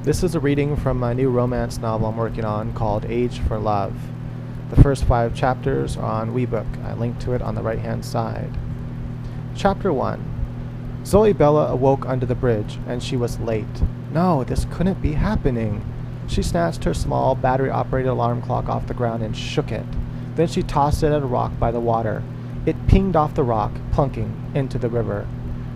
This is a reading from my new romance novel I'm working on called Age for Love. The first 5 chapters are on WeBook. I link to it on the right-hand side. Chapter 1. Zoey Bella awoke under the bridge, and she was late. No, this couldn't be happening. She snatched her small, battery-operated alarm clock off the ground and shook it. Then she tossed it at a rock by the water. It pinged off the rock, plunking into the river.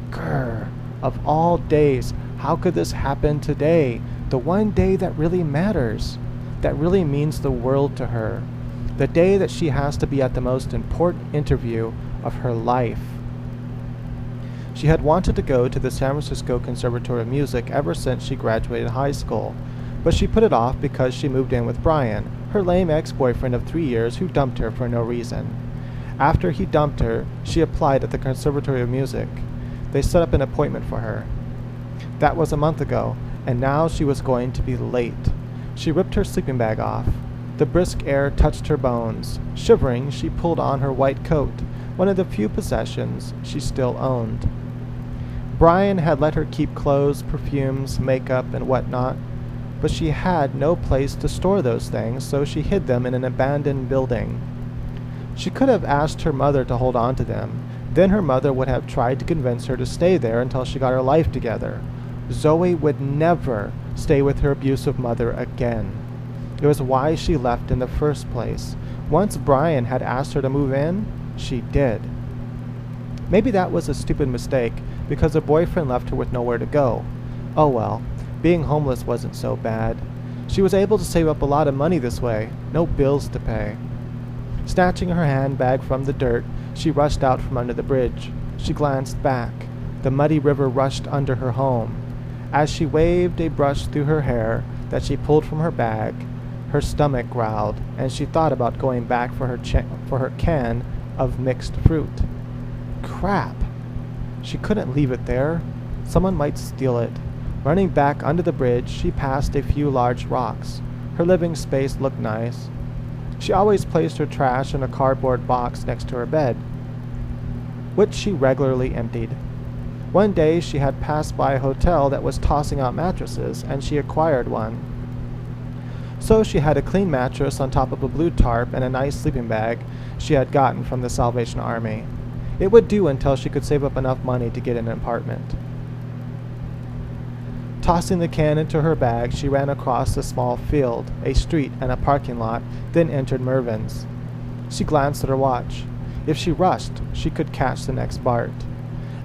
Grr! Of all days, how could this happen today? The one day that really matters, that really means the world to her. The day that she has to be at the most important interview of her life. She had wanted to go to the San Francisco Conservatory of Music ever since she graduated high school, but she put it off because she moved in with Brian, her lame ex-boyfriend of 3 years who dumped her for no reason. After he dumped her, she applied at the Conservatory of Music. They set up an appointment for her. That was a month ago, and now she was going to be late. She ripped her sleeping bag off. The brisk air touched her bones. Shivering, she pulled on her white coat, one of the few possessions she still owned. Brian had let her keep clothes, perfumes, makeup, and whatnot, but she had no place to store those things, so she hid them in an abandoned building. She could have asked her mother to hold on to them. Then her mother would have tried to convince her to stay there until she got her life together. Zoey would never stay with her abusive mother again. It was why she left in the first place. Once Brian had asked her to move in, she did. Maybe that was a stupid mistake, because her boyfriend left her with nowhere to go. Oh well, being homeless wasn't so bad. She was able to save up a lot of money this way, no bills to pay. Snatching her handbag from the dirt, she rushed out from under the bridge. She glanced back. The muddy river rushed under her home. As she waved a brush through her hair that she pulled from her bag, her stomach growled, and she thought about going back for her can of mixed fruit. Crap! She couldn't leave it there. Someone might steal it. Running back under the bridge, she passed a few large rocks. Her living space looked nice. She always placed her trash in a cardboard box next to her bed, which she regularly emptied. One day she had passed by a hotel that was tossing out mattresses, and she acquired one. So she had a clean mattress on top of a blue tarp and a nice sleeping bag she had gotten from the Salvation Army. It would do until she could save up enough money to get an apartment. Tossing the can into her bag, she ran across a small field, a street, and a parking lot, then entered Mervyn's. She glanced at her watch. If she rushed, she could catch the next BART.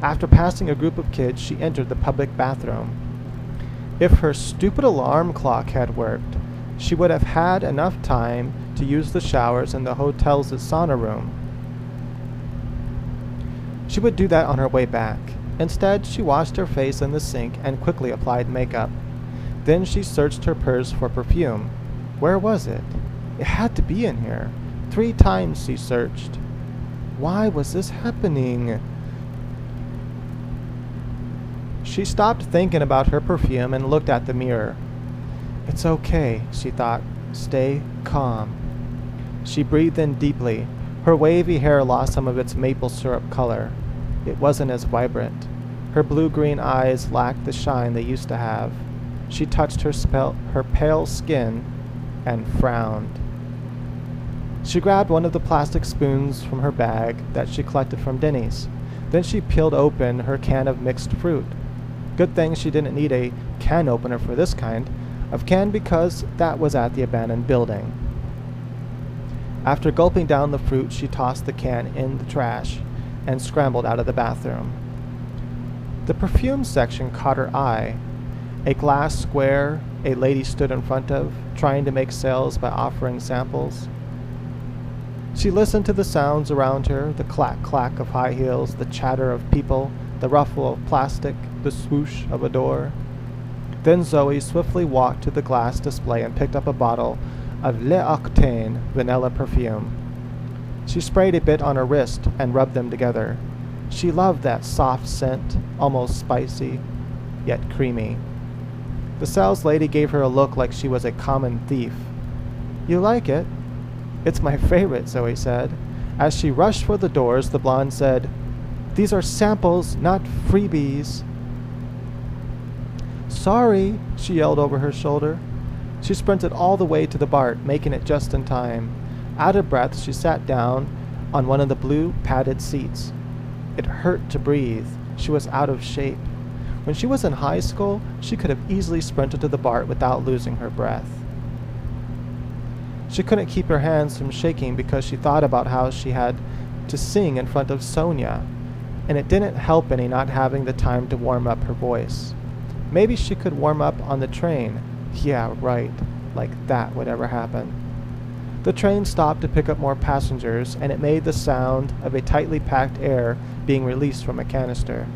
After passing a group of kids, she entered the public bathroom. If her stupid alarm clock had worked, she would have had enough time to use the showers in the hotel's sauna room. She would do that on her way back. Instead, she washed her face in the sink and quickly applied makeup. Then she searched her purse for perfume. Where was it? It had to be in here. 3 times she searched. Why was this happening? She stopped thinking about her perfume and looked at the mirror. It's okay, she thought. Stay calm. She breathed in deeply. Her wavy hair lost some of its maple syrup color. It wasn't as vibrant. Her blue-green eyes lacked the shine they used to have. She touched her pale skin and frowned. She grabbed one of the plastic spoons from her bag that she collected from Denny's. Then she peeled open her can of mixed fruit. Good thing she didn't need a can opener for this kind of can, because that was at the abandoned building. After gulping down the fruit, she tossed the can in the trash and scrambled out of the bathroom. The perfume section caught her eye. A glass square a lady stood in front of, trying to make sales by offering samples. She listened to the sounds around her, the clack-clack of high heels, the chatter of people, the ruffle of plastic, the swoosh of a door. Then Zoey swiftly walked to the glass display and picked up a bottle of L'Octane vanilla perfume. She sprayed a bit on her wrist and rubbed them together. She loved that soft scent, almost spicy, yet creamy. The sales lady gave her a look like she was a common thief. You like it? It's my favorite, Zoey said. As she rushed for the doors, the blonde said, These are samples, not freebies. sorry," she yelled over her shoulder. She sprinted all the way to the BART, making it just in time. Out of breath, she sat down on one of the blue padded seats. It hurt to breathe. She was out of shape. When she was in high school, she could have easily sprinted to the BART without losing her breath. She couldn't keep her hands from shaking because she thought about how she had to sing in front of Sonia, and it didn't help any not having the time to warm up her voice. Maybe she could warm up on the train. Yeah, right, like that would ever happen. The train stopped to pick up more passengers, and it made the sound of a tightly packed air being released from a canister.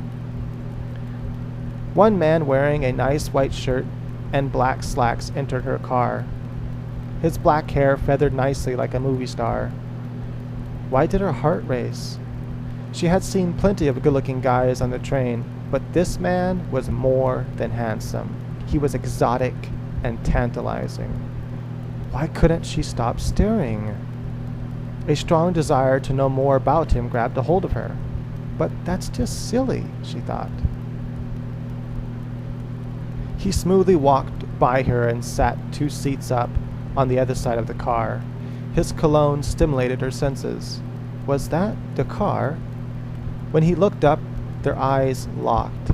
One man wearing a nice white shirt and black slacks entered her car. His black hair feathered nicely like a movie star. Why did her heart race? She had seen plenty of good-looking guys on the train, but this man was more than handsome. He was exotic and tantalizing. Why couldn't she stop staring? A strong desire to know more about him grabbed a hold of her. But that's just silly, she thought. He smoothly walked by her and sat 2 seats up on the other side of the car. His cologne stimulated her senses. Was that the car? When he looked up, their eyes locked.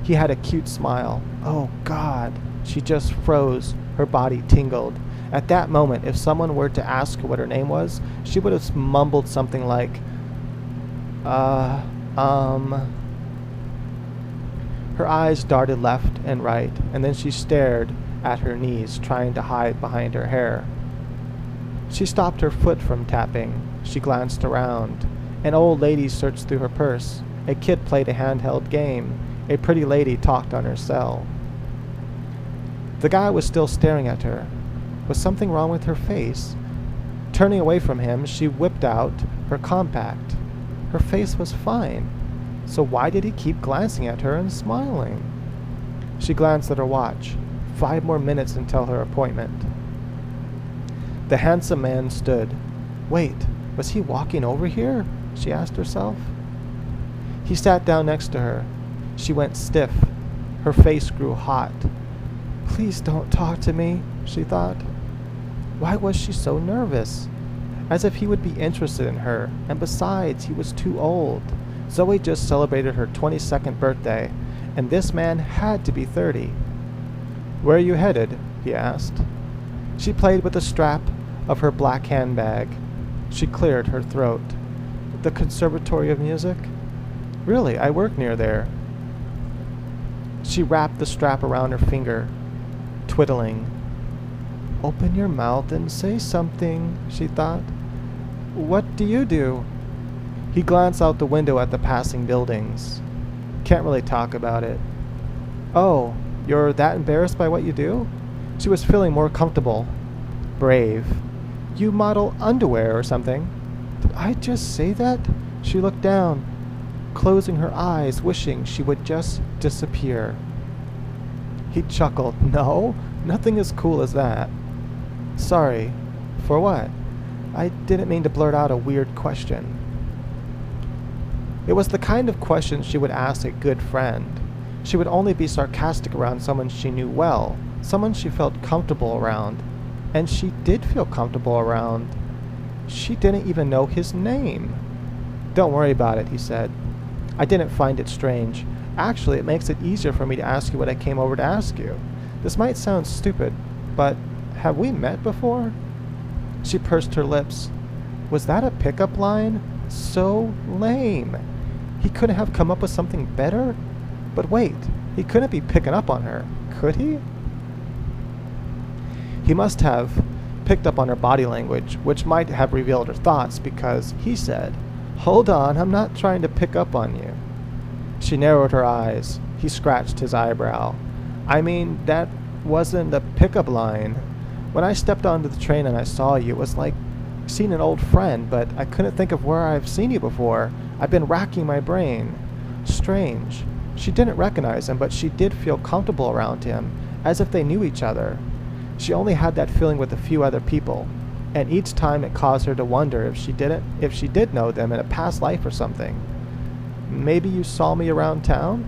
He had a cute smile. Oh, God. She just froze. Her body tingled. At that moment, if someone were to ask her what her name was, she would have mumbled something like, Her eyes darted left and right, and then she stared at her knees, trying to hide behind her hair. She stopped her foot from tapping. She glanced around. An old lady searched through her purse. A kid played a handheld game. A pretty lady talked on her cell. The guy was still staring at her. Was something wrong with her face? Turning away from him, she whipped out her compact. Her face was fine. So why did he keep glancing at her and smiling? She glanced at her watch. 5 more minutes until her appointment. The handsome man stood. Wait, was he walking over here? She asked herself. He sat down next to her. She went stiff. Her face grew hot. Please don't talk to me, she thought. Why was she so nervous? As if he would be interested in her, and besides, he was too old. Zoey just celebrated her 22nd birthday, and this man had to be 30. Where are you headed? He asked. She played with the strap of her black handbag. She cleared her throat. The Conservatory of Music? Really, I work near there. She wrapped the strap around her finger, twiddling. Open your mouth and say something, she thought. What do you do? He glanced out the window at the passing buildings. Can't really talk about it. Oh, you're that embarrassed by what you do? She was feeling more comfortable. Brave. You model underwear or something. Did I just say that? She looked down, closing her eyes, wishing she would just disappear. He chuckled. No, nothing as cool as that. Sorry. For what? I didn't mean to blurt out a weird question. It was the kind of question she would ask a good friend. She would only be sarcastic around someone she knew well, someone she felt comfortable around. And she did feel comfortable around. She didn't even know his name. Don't worry about it, he said. I didn't find it strange. Actually, it makes it easier for me to ask you what I came over to ask you. This might sound stupid, but have we met before? She pursed her lips. Was that a pickup line? So lame. He couldn't have come up with something better? But wait, he couldn't be picking up on her, could he? He must have picked up on her body language, which might have revealed her thoughts, because he said, Hold on, I'm not trying to pick up on you. She narrowed her eyes. He scratched his eyebrow. I mean, that wasn't a pickup line. When I stepped onto the train and I saw you, it was like seeing an old friend, but I couldn't think of where I've seen you before. I've been racking my brain. Strange. She didn't recognize him, but she did feel comfortable around him, as if they knew each other. She only had that feeling with a few other people, and each time it caused her to wonder if she did know them in a past life or something. Maybe you saw me around town?